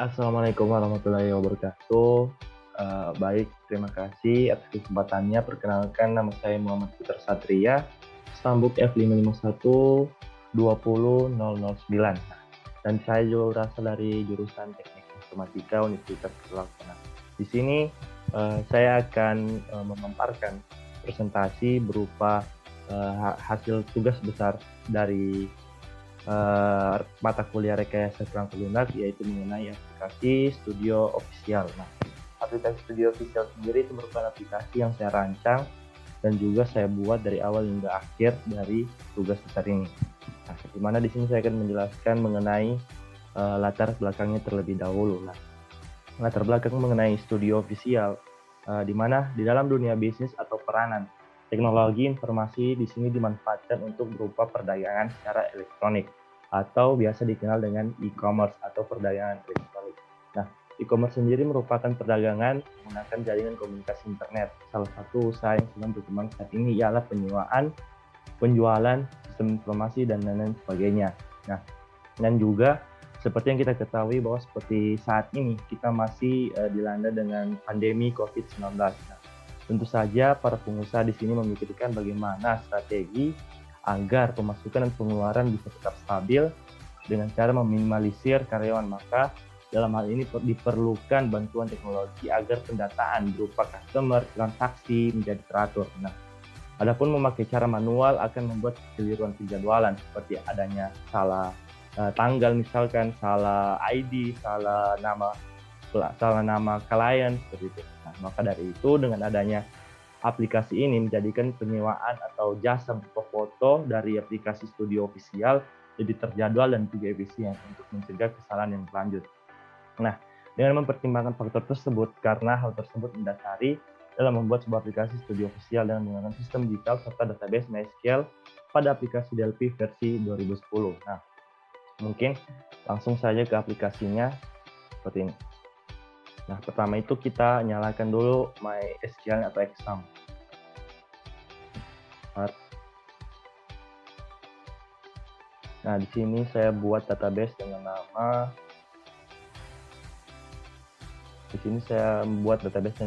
Assalamualaikum warahmatullahi wabarakatuh. Baik, terima kasih atas kesempatannya. Perkenalkan, nama saya Muhammad Putra Satria, Stambuk F551 20009. Dan saya juga berasal dari jurusan Teknik Informatika Universitas Pelaksana. Di sini saya akan memaparkan presentasi berupa hasil tugas besar dari mata kuliah rekayasa perangkat lunak, yaitu mengenai aplikasi Studio Official. Nah, aplikasi Studio Official sendiri itu merupakan aplikasi yang saya rancang dan juga saya buat dari awal hingga akhir dari tugas besar ini. Nah, di mana di sini saya akan menjelaskan mengenai latar belakangnya terlebih dahulu. Nah, latar belakang mengenai Studio Official, di mana di dalam dunia bisnis atau peranan teknologi informasi di sini dimanfaatkan untuk berupa perdagangan secara elektronik atau biasa dikenal dengan e-commerce atau perdagangan elektronik. Nah, e-commerce sendiri merupakan perdagangan menggunakan jaringan komunikasi internet. Salah satu usaha yang sedang berkembang saat ini ialah penyewaan, penjualan, sistem informasi, dan lain-lain sebagainya. Nah, dan juga seperti yang kita ketahui bahwa seperti saat ini kita masih dilanda dengan pandemi COVID-19. Nah, tentu saja para pengusaha di sini memikirkan bagaimana strategi agar pemasukan dan pengeluaran bisa tetap stabil dengan cara meminimalisir karyawan. Maka dalam hal ini diperlukan bantuan teknologi agar pendataan berupa customer, transaksi menjadi teratur. Nah, adapun memakai cara manual akan membuat kekeliruan penjadwalan seperti adanya salah tanggal, misalkan salah ID, salah nama klien seperti itu. Nah, maka dari itu dengan adanya aplikasi ini menjadikan penyewaan atau jasa foto dari aplikasi Studio Official jadi terjadwal dan juga efisien untuk mencegah kesalahan yang berlanjut. Nah, dengan mempertimbangkan faktor tersebut, karena hal tersebut mendasari dalam membuat sebuah aplikasi Studio Official dengan menggunakan sistem digital serta database MySQL pada aplikasi Delphi versi 2010. Nah, mungkin langsung saja ke aplikasinya seperti ini. Nah, pertama itu kita nyalakan dulu MySQL atau Exam. Nah, di sini saya buat database dengan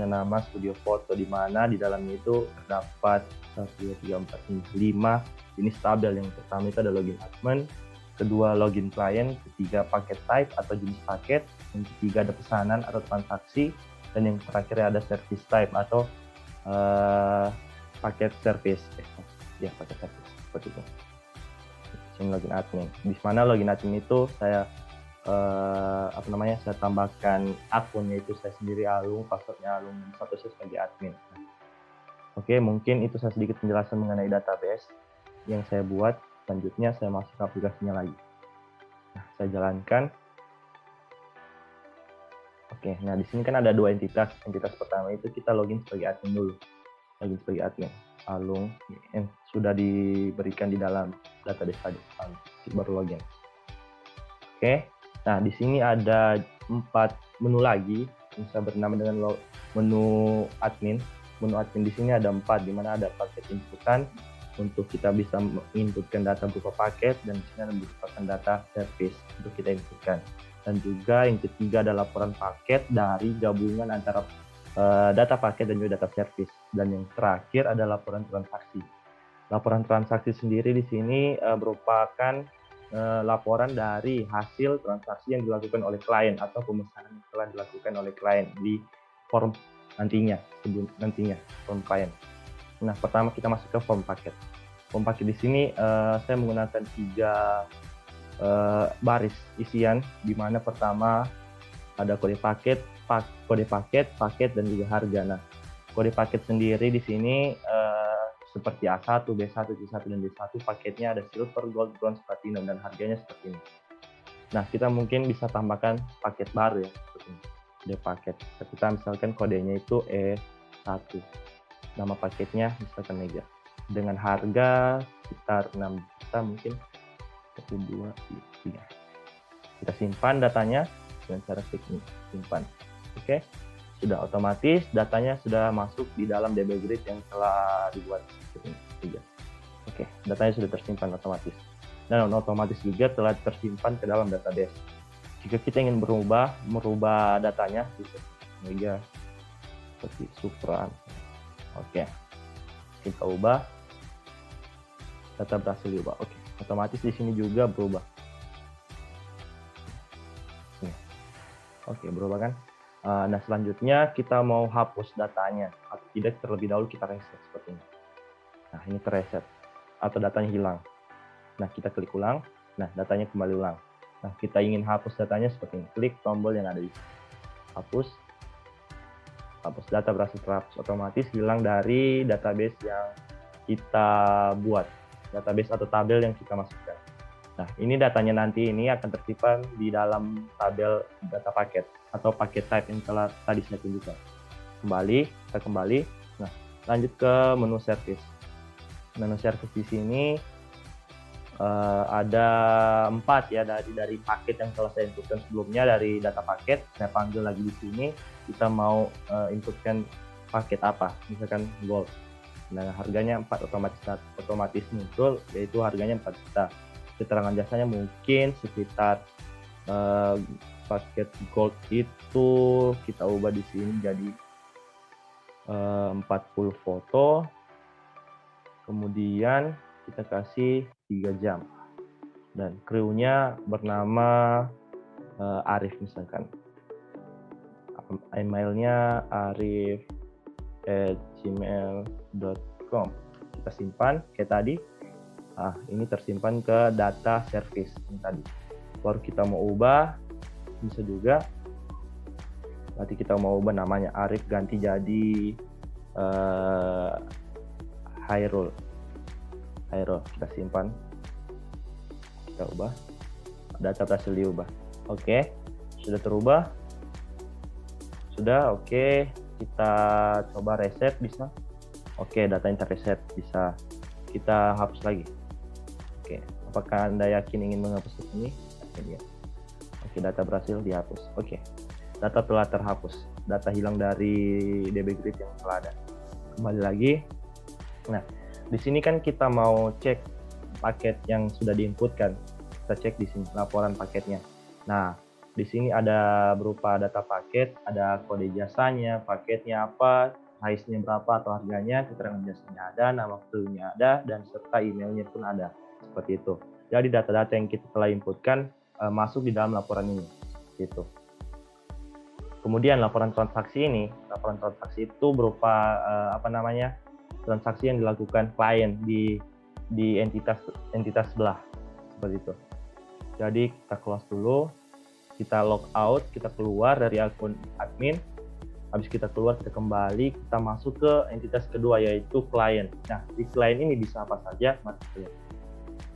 nama Studio Foto, di mana di dalamnya itu terdapat 1, 2, 3, 4, 5 jenis tabel. Yang pertama itu ada login admin, kedua login client, ketiga paket type atau jenis paket, yang ketiga ada pesanan atau transaksi, dan yang terakhir ada service type atau paket service. Paket service seperti itu. Ini login admin. Di mana login admin itu saya saya tambahkan akunnya itu saya sendiri, Alung, passwordnya Alung, dan statusnya sebagai admin. Oke, mungkin itu saya sedikit penjelasan mengenai database yang saya buat. Selanjutnya saya masuk ke aplikasinya lagi. Nah, saya jalankan. Oke, nah di sini kan ada dua entitas. Entitas pertama itu kita login sebagai admin dulu. Login sebagai admin. Alung yang sudah diberikan di dalam database tadi. Baru login. Oke. Nah, di sini ada 4 menu lagi yang saya bernama dengan menu admin. Menu admin di sini ada 4, di mana ada paket inputan untuk kita bisa menginputkan data berupa paket, dan di sini ada merupakan data service untuk kita inputkan. Dan juga yang ketiga ada laporan paket dari gabungan antara data paket dan juga data service. Dan yang terakhir ada laporan transaksi. Laporan transaksi sendiri di sini merupakan laporan dari hasil transaksi yang dilakukan oleh klien atau pemesanan yang telah dilakukan oleh klien di form nantinya form klien. Nah, pertama kita masuk ke form paket. Form paket di sini saya menggunakan 3 baris isian, di mana pertama ada kode paket, dan juga harga. Nah, kode paket sendiri di sini seperti A1, B1, C1, dan D1, paketnya ada silver, gold, bronze, platinum, dan harganya seperti ini. Nah, kita mungkin bisa tambahkan paket baru ya, seperti ini. Ada paket. Kita misalkan kodenya itu E1. Nama paketnya misalkan Mega. Dengan harga sekitar 6 juta mungkin. 1, 2, 3. Kita simpan datanya dengan cara klik ini, simpan. Oke. Sudah otomatis datanya sudah masuk di dalam DB Grid yang telah dibuat. Oke, datanya sudah tersimpan otomatis. Dan otomatis juga telah tersimpan ke dalam database. Jika kita ingin merubah datanya, bisa Mega seperti Supra. Oke, kita ubah, data berhasil diubah. Oke, otomatis di sini juga berubah. Oke, berubah kan? Nah, selanjutnya kita mau hapus datanya atau tidak, terlebih dahulu kita reset seperti ini. Nah, ini terreset atau datanya hilang. Nah, kita klik ulang. Nah, datanya kembali ulang. Nah, kita ingin hapus datanya seperti ini. Klik tombol yang ada di sini. Hapus. Hapus data berhasil terhapus. Otomatis hilang dari database yang kita buat. Database atau tabel yang kita masukkan. Nah, ini datanya nanti ini akan tersimpan di dalam tabel data paket atau paket type yang telah tadi saya tunjukkan. Kita kembali. Nah, lanjut ke menu service. Menu service di sini ada 4 ya, dari paket yang telah saya inputkan sebelumnya dari data paket. Saya panggil lagi di sini. Kita mau inputkan paket apa? Misalkan gold. Nah, harganya 4 otomatis muncul, yaitu harganya 4 juta. Keterangan jasanya mungkin sekitar paket gold itu kita ubah di sini jadi 40 foto, kemudian kita kasih 3 jam, dan krunya bernama Arif misalkan, emailnya arif@gmail.com. Kita simpan kayak tadi. Ini tersimpan ke data service yang tadi. Baru kita mau ubah, bisa juga. Berarti kita mau ubah namanya Arif, ganti jadi Hairul. Kita simpan. Kita ubah. Data berhasil diubah. Oke, sudah terubah. Sudah, oke. Kita coba reset bisa. Oke, datanya terreset bisa. Kita hapus lagi. Oke, apakah Anda yakin ingin menghapus ini? Oke, data berhasil dihapus. Oke, data telah terhapus. Data hilang dari DB Grid yang telah ada. Kembali lagi. Nah, di sini kan kita mau cek paket yang sudah diinputkan. Kita cek di sini laporan paketnya. Nah, di sini ada berupa data paket, ada kode jasanya, paketnya apa, size-nya berapa atau harganya, keterangan jasanya ada, nama krunya ada, dan serta emailnya pun ada. Seperti itu. Jadi data-data yang kita telah inputkan masuk di dalam laporan ini. Gitu. Kemudian laporan transaksi itu berupa transaksi yang dilakukan klien di entitas sebelah. Seperti itu. Jadi kita close dulu, kita log out, kita keluar dari akun admin. Habis kita keluar, kita kembali, kita masuk ke entitas kedua, yaitu klien. Nah, di klien ini bisa apa saja, Mas.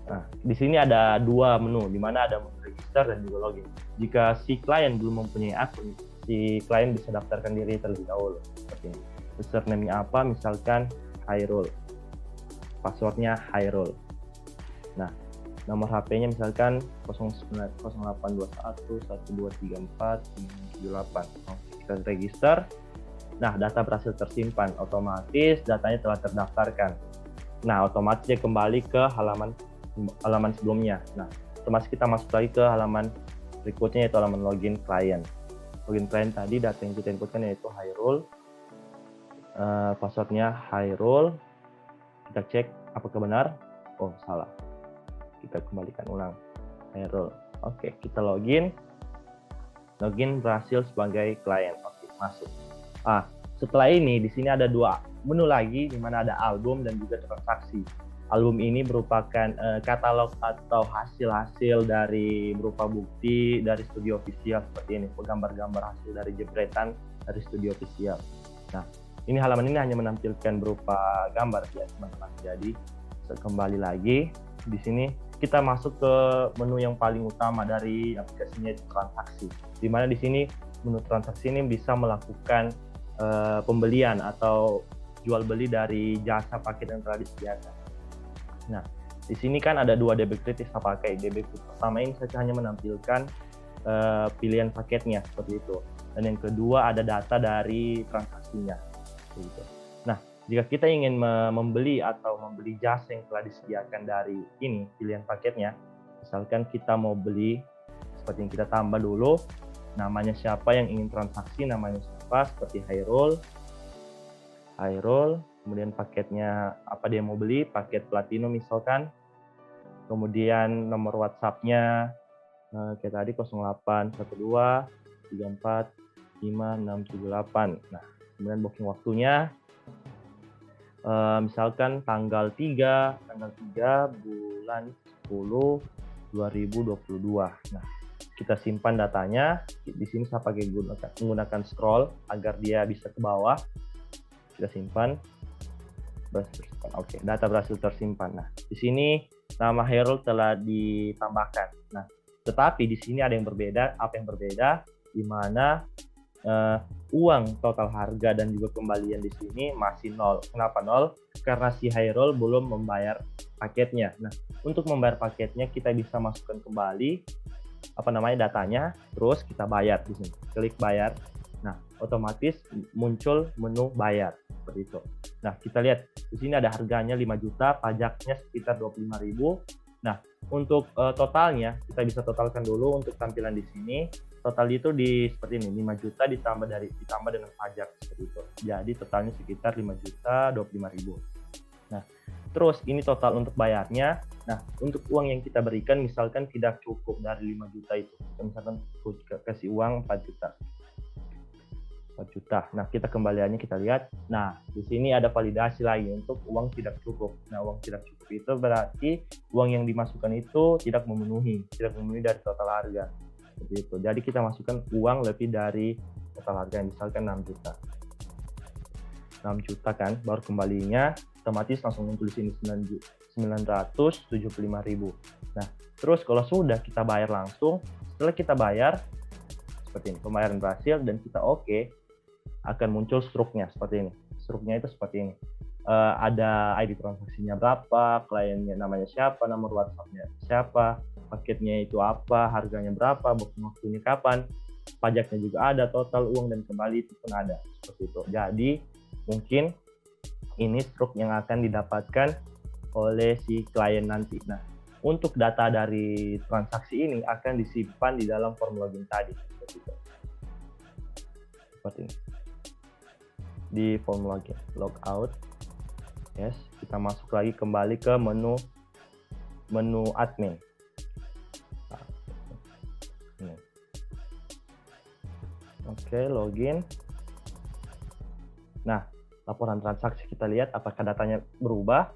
Nah, di sini ada 2 menu, di mana ada menu register dan juga login. Jika si klien belum mempunyai akun, si klien bisa daftarkan diri terlebih dahulu. Seperti ini. Username-nya apa? Misalkan Hairul. Password-nya Hairul. Nah, nomor HP-nya misalkan 0821 1234 kita register. Nah, data berhasil tersimpan, otomatis datanya telah terdaftarkan. Nah, otomatis dia kembali ke halaman sebelumnya. Nah, otomatis kita masuk lagi ke halaman berikutnya, yaitu halaman login klien. Login klien tadi data yang kita inputkan yaitu Hairul, passwordnya Hairul. Kita cek apakah benar. Oh, salah. Kita kembalikan ulang Hairul. Oke, kita login berhasil sebagai klien. Oke, masuk. Setelah ini di sini ada 2 menu lagi, di mana ada album dan juga transaksi. Album ini merupakan katalog atau hasil-hasil dari berupa bukti dari studio official seperti ini, gambar-gambar hasil dari jepretan dari studio official. Nah, ini halaman ini hanya menampilkan berupa gambar ya, teman-teman. Jadi kembali lagi di sini kita masuk ke menu yang paling utama dari aplikasinya, transaksi. Di mana di sini menu transaksi ini bisa melakukan pembelian atau jual beli dari jasa paket yang telah disediakan. Nah, di sini kan ada 2 DB Grid yang saya pakai. DB Grid pertama ini saya hanya menampilkan pilihan paketnya seperti itu. Dan yang kedua ada data dari transaksinya. Gitu. Nah, jika kita ingin membeli jasa yang telah disediakan dari ini pilihan paketnya, misalkan kita mau beli seperti yang kita tambah dulu namanya siapa yang ingin transaksi, namanya siapa, seperti Hairul, kemudian paketnya apa dia mau beli, paket platinum misalkan, kemudian nomor WhatsApp-nya kayak tadi 0812 34 5678. Nah, kemudian booking waktunya misalkan tanggal 3 bulan 10 2022. Nah, kita simpan datanya. Di sini saya pakai menggunakan scroll agar dia bisa ke bawah. Kita simpan. Oke, data berhasil tersimpan. Nah, di sini nama Hairul telah ditambahkan. Nah, tetapi di sini ada yang berbeda. Apa yang berbeda? Di mana uang total harga dan juga kembalian di sini masih nol. Kenapa nol? Karena si Hairul belum membayar paketnya. Nah, untuk membayar paketnya kita bisa masukkan kembali datanya, terus kita bayar di sini. Klik bayar. Nah, otomatis muncul menu bayar seperti itu. Nah, kita lihat di sini ada harganya 5 juta, pajaknya sekitar 25.000. Nah, untuk totalnya kita bisa totalkan dulu untuk tampilan di sini. Total itu seperti ini, 5 juta ditambah dengan pajak seperti itu. Jadi totalnya sekitar 5.025.000. Nah, terus ini total untuk bayarnya. Nah, untuk uang yang kita berikan misalkan tidak cukup dari 5 juta itu. Kita misalkan kasih uang 4 juta. Nah, kita kembaliannya kita lihat. Nah, di sini ada validasi lagi untuk uang tidak cukup. Nah, uang tidak cukup itu berarti uang yang dimasukkan itu tidak memenuhi dari total harga. Seperti itu. Jadi kita masukkan uang lebih dari total harga, misalkan 6 juta. 6 juta kan, baru kembalinya otomatis langsung muncul di sini 975.000. Nah, terus kalau sudah kita bayar langsung, setelah kita bayar seperti ini, pembayaran berhasil dan kita oke, akan muncul struknya seperti ini. Struknya itu seperti ini. Ada ID transaksinya berapa, kliennya namanya siapa, nomor WhatsApp-nya siapa, paketnya itu apa, harganya berapa, booking waktunya kapan, pajaknya juga ada, total uang dan kembali itu pun ada seperti itu. Jadi mungkin ini struk yang akan didapatkan oleh si klien nanti. Nah, untuk data dari transaksi ini akan disimpan di dalam form login tadi seperti itu. Seperti ini. Di form login, logout. Yes, kita masuk lagi kembali ke menu admin. Oke, login. Nah, laporan transaksi kita lihat apakah datanya berubah.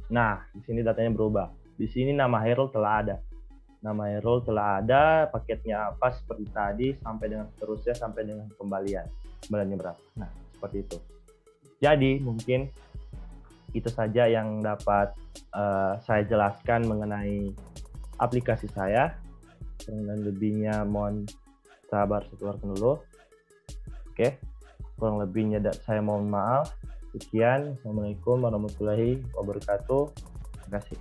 Nah, di sini datanya berubah. Di sini nama Hairul telah ada. Nama Hairul telah ada, paketnya apa seperti tadi, sampai dengan seterusnya, sampai dengan kembaliannya berapa. Nah, seperti itu. Jadi, mungkin itu saja yang dapat saya jelaskan mengenai aplikasi saya. Dan lebihnya mohon sabar, saya keluarkan dulu. Oke, kurang lebihnya saya mohon maaf. Sekian, Assalamualaikum warahmatullahi wabarakatuh. Terima kasih.